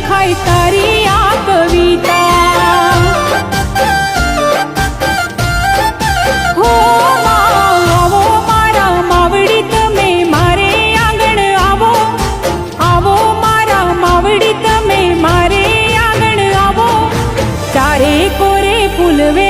લખાય તારી આ કવિતા હો આવો મારા માવડી તમે મારે આંગણ આવો આવો મારા માવડી તમે મારે આંગણ આવો ચારે કોરે ફૂલવે